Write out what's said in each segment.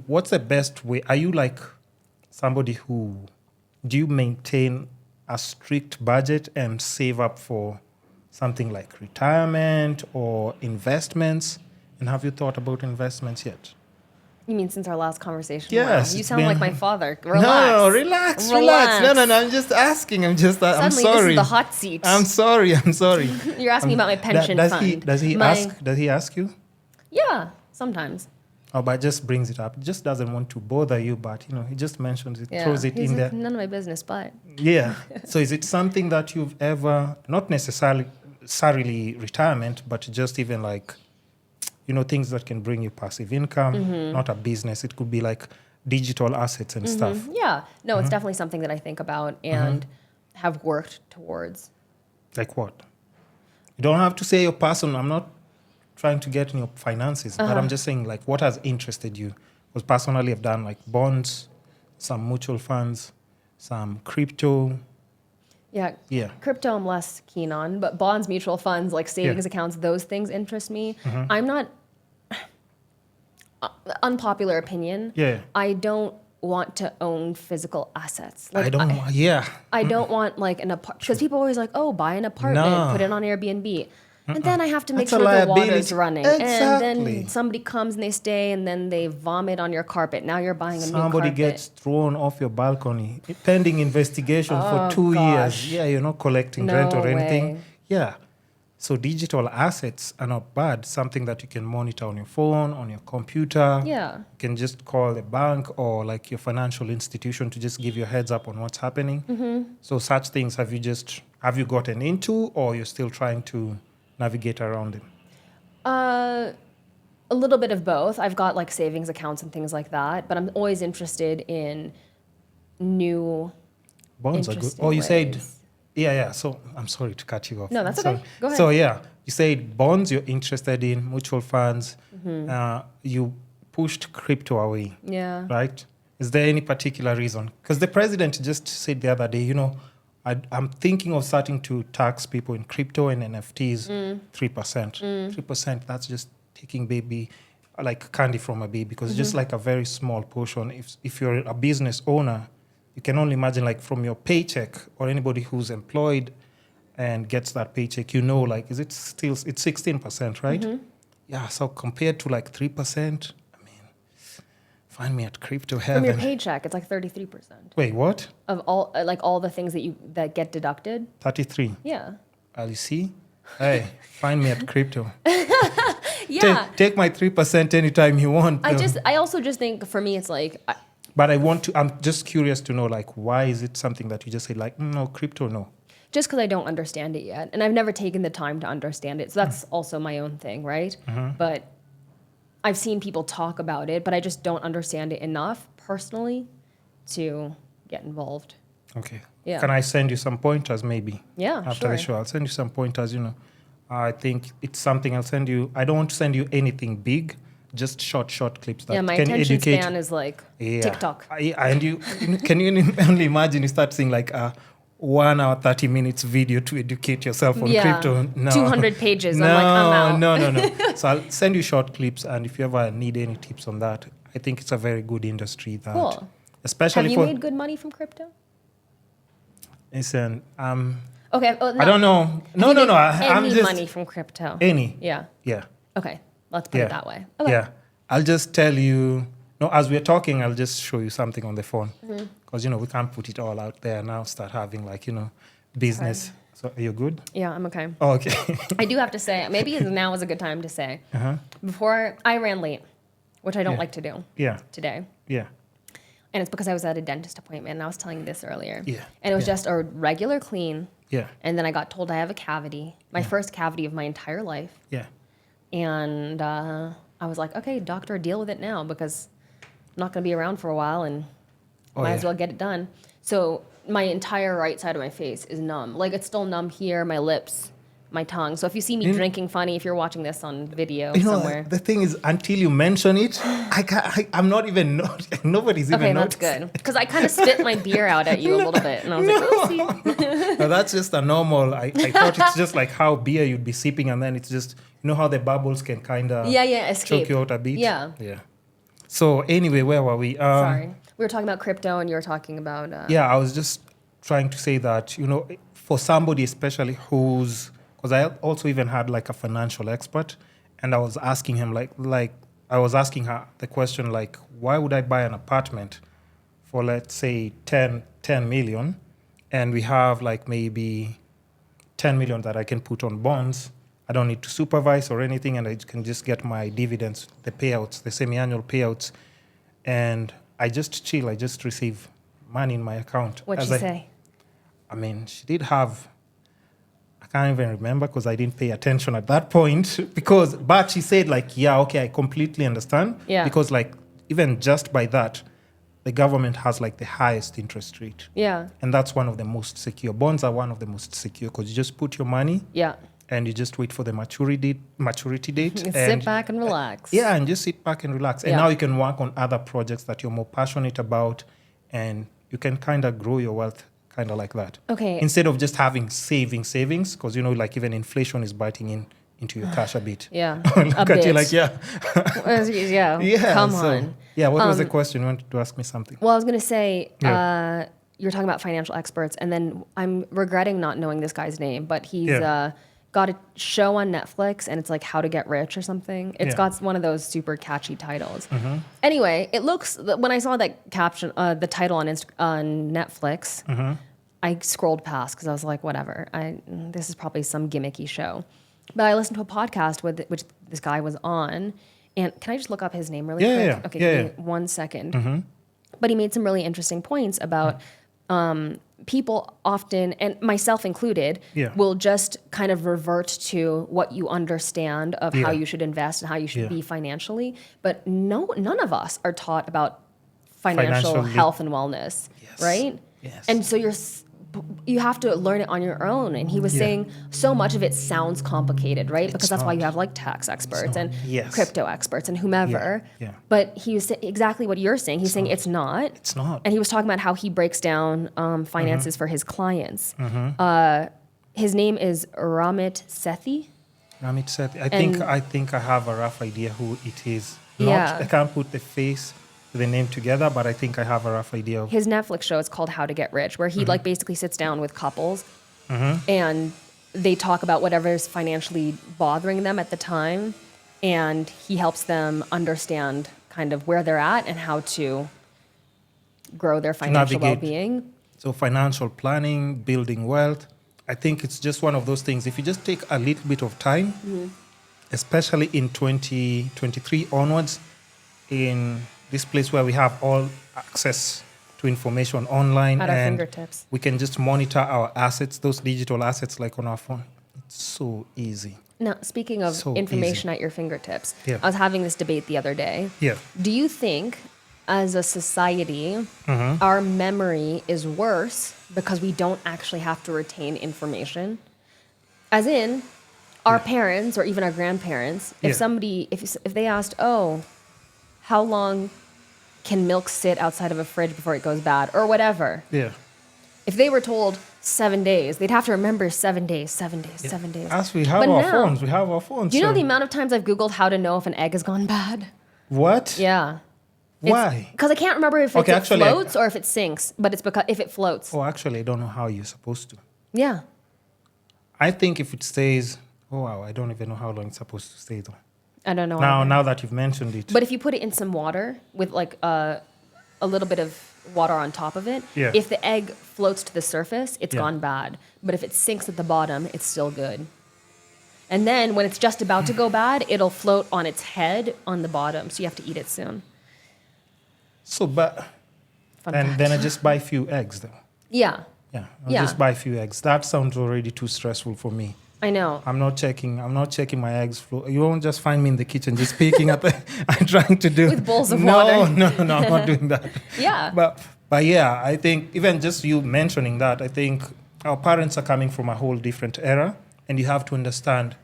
What's the best way? Are you like somebody do you maintain a strict budget and save up for something like retirement or investments? And have you thought about investments yet? You mean since our last conversation? Yes. Wow. You sound like my father. No, Relax. relax. No, I'm just asking. I'm Suddenly, sorry. this is the hot seat. I'm sorry. You're asking me about my pension fund. Does he ask you? Yeah, sometimes. Oh, but just brings it up. He just doesn't want to bother you, but he just mentions it, Yeah. throws it He's in like, there. none of my business, but. Yeah. So is it something that you've ever, not necessarily retirement, but just even like, things that can bring you passive income, not a business. It could be like digital assets and stuff. Yeah. No, it's definitely something that I think about and have worked towards. Like what? You don't have to say your personal. I'm not trying to get in your finances, but I'm just saying like what has interested you. Because personally I've done like bonds, some mutual funds, some crypto. Yeah. Crypto I'm less keen on, but bonds, mutual funds, like savings accounts, those things interest me. I'm not, unpopular opinion. Yeah. I don't want to own physical assets. I don't want like an apartment, because people are always like, oh, buy an apartment, put it on Airbnb. And then I have to make That's sure a the water's liability. running. Exactly. And then somebody comes and they stay and then they vomit on your carpet. Now you're buying a new carpet. Somebody gets thrown off your balcony, pending investigation for 2 years. Yeah, you're not collecting rent or anything. Way. Yeah. So digital assets are not bad. Something that you can monitor on your phone, on your computer. Yeah. You can just call the bank or like your financial institution to just give you a heads up on what's happening. So such things have you gotten into, or you're still trying to navigate around them? A little bit of both. I've got like savings accounts and things like that, but I'm always interested in new Bonds are good. interesting Oh, you said, ways. yeah. So I'm sorry to cut you off. No, that's Sorry. okay. Go ahead. So yeah, you said bonds you're interested in, mutual funds. You pushed crypto away, Yeah. right? Is there any particular reason? Because the president just said the other day, I'm thinking of starting to tax people in crypto and NFTs 3%. 3%, that's just taking like candy from a baby, because it's just like a very small portion. If you're a business owner, you can only imagine like from your paycheck, or anybody who's employed and gets that paycheck, like, is it still, it's 16%, right? Yeah, so compared to like 3%, find me at crypto heaven. From your paycheck, it's like 33%. Wait, what? Of all the things that get deducted. 33. Yeah. You see? Hey, find me at crypto. Yeah. Take my 3% anytime you want. I also just think for me it's like But I'm just curious to know, like, why is it something that you just say, like, no, crypto, no? just because I don't understand it yet. And I've never taken the time to understand it. So that's also my own thing, right? But I've seen people talk about it, but I just don't understand it enough personally to get involved. Okay. Yeah. Can I send you some pointers maybe? Yeah, After the show, I'll send you some pointers, I think it's something I'll send you. I don't want to send you anything big, just short clips that My can attention educate. span is like TikTok. And you can you only imagine you start seeing like a 1 hour 30 minutes video to educate yourself on crypto? No. 200 pages. No, I'm like, I'm out. No. So I'll send you short clips, and if you ever need any tips on that, I think it's a very good industry. That, Cool. Especially Have you made good money from crypto? Listen, Okay. Oh, no. I don't know. No. I'm Any just money from crypto? any. Yeah. Yeah. Okay. Let's put it that way. Okay. Yeah. I'll just tell you. No, as we're talking, I'll just show you something on the phone, because we can't put it all out there now. Start having business. So are you good? Yeah, I'm okay. Oh, okay. I do have to say, maybe now is a good time to say, before I ran late, which I don't like to do today. Yeah. And it's because I was at a dentist appointment, and I was telling you this earlier. Yeah. And it was just a regular clean. Yeah. And then I got told I have a cavity, my first cavity of my entire life. Yeah. And I was like, okay, doctor, deal with it now, because I'm not going to be around for a while, and might as well get it done. So my entire right side of my face is numb. Like, it's still numb here. My lips my tongue. So if you see me drinking funny, if you're watching this on video somewhere. The thing is, until you mention it, I'm not even nobody's even noticing. Okay, that's good. Because I kind of spit my beer out at you a little bit. And I was like, oopsie. No, that's just a normal, I thought it's just like how beer you'd be sipping and then it's just, how the bubbles can kind of escape. choke you out a bit. Yeah. So anyway, where were we? Sorry. We were talking about crypto and you were talking about... I was just trying to say that, for somebody especially because I also even had like a financial expert and I was asking him I was asking her the question like, why would I buy an apartment for let's say 10 million and we have like maybe 10 million that I can put on bonds. I don't need to supervise or anything and I can just get my dividends, the payouts, the semi-annual payouts. And I just chill, I just receive money in my account. What'd she say? I mean, she did have, I can't even remember because I didn't pay attention at that point but she said like, okay, I completely understand. Yeah. Because like, even just by that, the government has like the highest interest rate. Yeah. And that's one of the most secure. Bonds are one of the most secure because you just put your money. Yeah. And you just wait for the maturity date. And sit back and relax. And just sit back and relax. And now you can work on other projects that you're more passionate about and you can kind of grow your wealth kind of like that. Okay. Instead of just having savings, because, like even inflation is biting into your cash a bit. Yeah. Look at you like, yeah. Come on. Yeah, what was the question? You wanted to ask me something? Well, I was going to say, you're talking about financial experts, and then I'm regretting not knowing this guy's name, but he's got a show on Netflix, and it's like How to Get Rich or something. It's got one of those super catchy titles. Mm-hmm. Anyway, it looks, when I saw that caption, the title on Netflix, mm-hmm. I scrolled past because I was like, whatever. This is probably some gimmicky show. But I listened to a podcast which this guy was on, and can I just look up his name really quick? Yeah. Okay, give me 1 second. Mm-hmm. But he made some really interesting points about people often, and myself included, will just kind of revert to what you understand of how you should invest and how you should be financially. But none of us are taught about financial health and wellness, right? Yes. And so you have to learn it on your own. And he was saying so much of it sounds complicated, right? Because that's why you have like tax experts and crypto experts and whomever. Yeah. But he was exactly what you're saying. He's saying it's not. It's not. And he was talking about how he breaks down finances for his clients. Mm-hmm. His name is Ramit Sethi. Ramit Sethi. I think I have a rough idea who it is. I can't put the face, the name together, but I think I have a rough idea of his Netflix show. Is called How to Get Rich, where he like basically sits down with couples and they talk about whatever is financially bothering them at the time, and he helps them understand kind of where they're at and how to grow their financial well-being. So financial planning, building wealth, I think it's just one of those things. If you just take a little bit of time, especially in 2023 onwards, in this place where we have all access to information online at our fingertips, we can just monitor our assets, those digital assets like on our phone. It's so easy. Now, speaking of information at your fingertips, I was having this debate the other day. Do you think as a society, our memory is worse because we don't actually have to retain information? As in, our parents or even our grandparents, if they asked, how long can milk sit outside of a fridge before it goes bad or whatever? If they were told 7 days, they'd have to remember 7 days, 7 days, 7 days. As we have our phones, we have our phones. Do you know the amount of times I've Googled how to know if an egg has gone bad? What? Yeah. Why? Because I can't remember if it floats or if it sinks, but it's because if it floats. Oh, actually, I don't know how you're supposed to. Yeah. I think if it stays, I don't even know how long it's supposed to stay though. I don't know. Now that you've mentioned it. But if you put it in some water with like a little bit of water on top of it, if the egg floats to the surface, it's gone bad. But if it sinks at the bottom, it's still good. And then when it's just about to go bad, it'll float on its head on the bottom. So you have to eat it soon. So, then I just buy a few eggs though. Yeah. I'll just buy a few eggs. That sounds already too stressful for me. I know. I'm not checking my eggs flow. You won't just find me in the kitchen just picking up. I'm trying to do with bowls of water. No, I'm not doing that. But yeah, I think even just you mentioning that, I think our parents are coming from a whole different era, And you have to understand,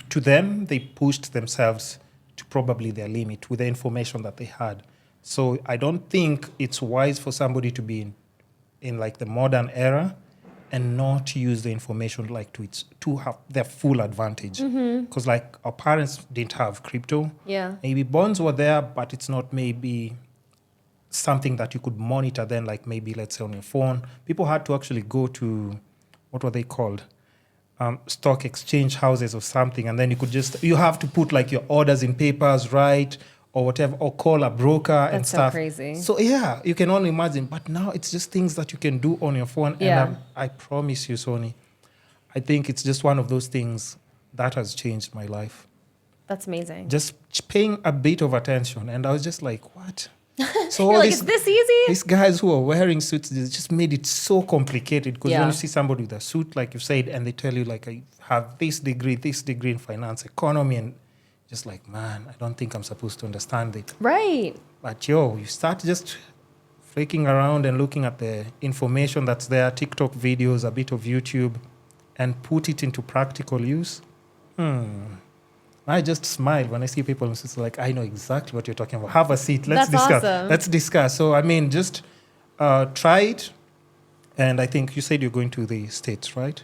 to them, they pushed themselves to probably their limit with the information that they had. So I don't think it's wise for somebody to be in like the modern era and not use the information like to have their full advantage. Because like our parents didn't have crypto. Yeah. Maybe bonds were there, but it's not maybe something that you could monitor then, like maybe let's say on your phone. People had to actually go to, what were they called? Stock exchange houses or something, and then you have to put like your orders in papers, right, or whatever, or call a broker and stuff. That's so crazy. So yeah, you can only imagine. But now it's just things that you can do on your phone. Yeah. And I promise you, Sony, I think it's just one of those things that has changed my life. That's amazing. Just paying a bit of attention, and I was just like, what? So You're all like, is this easy? these guys who are wearing suits, they just made it so complicated. Because Yeah. when you see somebody with a suit, like you said, and they tell you, like, I have this degree in finance, economy, and just like, man, I don't think I'm supposed to understand it. Right. But you start just flicking around and looking at the information that's there, TikTok videos, a bit of YouTube, and put it into practical use. I just smile when I see people and it's like, I know exactly what you're talking about. Have a seat. Let's That's discuss. awesome. Let's discuss. So, I mean, just try it. And I think you said you're going to the States, right?